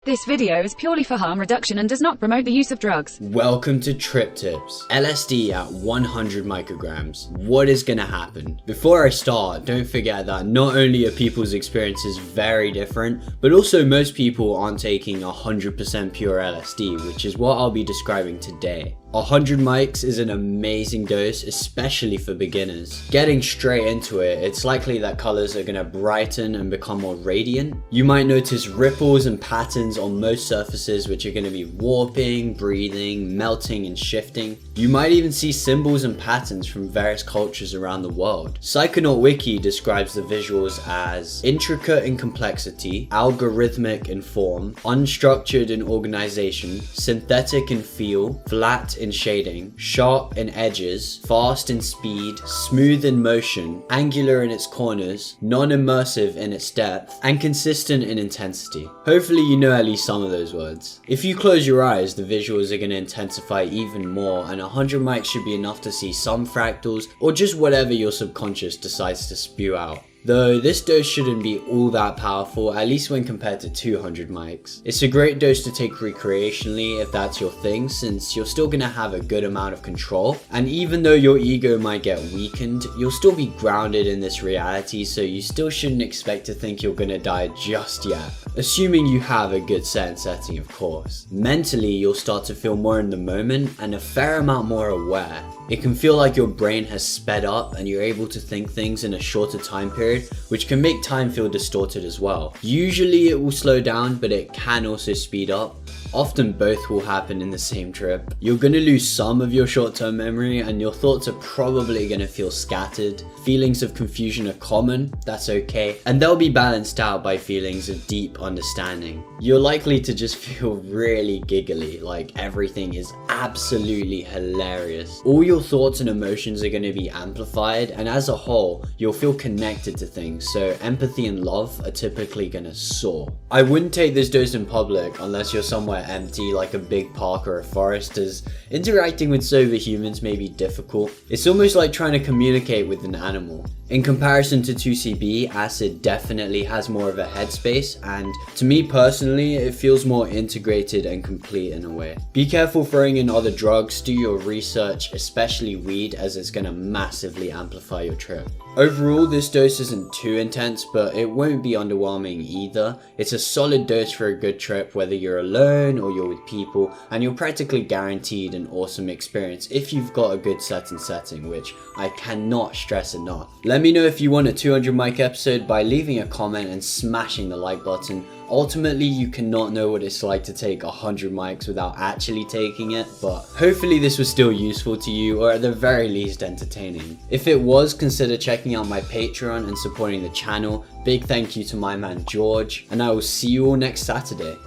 This video is purely for harm reduction and does not promote the use of drugs. Welcome to Trip Tips. LSD at 100 micrograms. What is gonna happen? Before I start, don't forget that not only are people's experiences very different, but also most people aren't taking 100% pure LSD, which is what I'll be describing today. 100 mics is an amazing dose, especially for beginners. Getting straight into it, it's likely that colors are gonna brighten and become more radiant. You might notice ripples and patterns on most surfaces, which are gonna be warping, breathing, melting, and shifting. You might even see symbols and patterns from various cultures around the world. Psychonaut Wiki describes the visuals as intricate in complexity, algorithmic in form, unstructured in organization, synthetic in feel, flat in shading, sharp in edges, fast in speed, smooth in motion, angular in its corners, non-immersive in its depth, and consistent in intensity. Hopefully you know at least some of those words. If you close your eyes, the visuals are going to intensify even more, and 100 mics should be enough to see some fractals or just whatever your subconscious decides to spew out. Though this dose shouldn't be all that powerful, at least when compared to 200 mics. It's a great dose to take recreationally if that's your thing, since you're still gonna have a good amount of control, and even though your ego might get weakened, you'll still be grounded in this reality, so you still shouldn't expect to think you're gonna die just yet. Assuming you have a good set and setting, of course. Mentally, you'll start to feel more in the moment and a fair amount more aware. It can feel like your brain has sped up and you're able to think things in a shorter time period, which can make time feel distorted as well. Usually it will slow down, but it can also speed up. Often both will happen in the same trip. You're gonna lose some of your short-term memory and your thoughts are probably gonna feel scattered. Feelings of confusion are common, that's okay, and they'll be balanced out by feelings of deep understanding. You're likely to just feel really giggly, like everything is absolutely hilarious. All your thoughts and emotions are gonna be amplified, and as a whole, you'll feel connected to things, so empathy and love are typically gonna soar. I wouldn't take this dose in public unless you're somewhere empty like a big park or a forest, as interacting with sober humans may be difficult. It's almost like trying to communicate with an animal. In comparison to 2CB, acid definitely has more of a headspace, and to me personally, it feels more integrated and complete in a way. Be careful throwing in other drugs, do your research, especially weed, as it's gonna massively amplify your trip. Overall, this dose isn't too intense, but it won't be underwhelming either. It's a solid dose for a good trip, whether you're alone or you're with people, and you're practically guaranteed an awesome experience if you've got a good set and setting, which I cannot stress enough. Let me know if you want a 200 mic episode by leaving a comment and smashing the like button. Ultimately, you cannot know what it's like to take 100 mics without actually taking it, but hopefully this was still useful to you, or at the very least entertaining. If it was, consider checking out my Patreon and supporting the channel. Big thank you to my man George, and I will see you all next Saturday.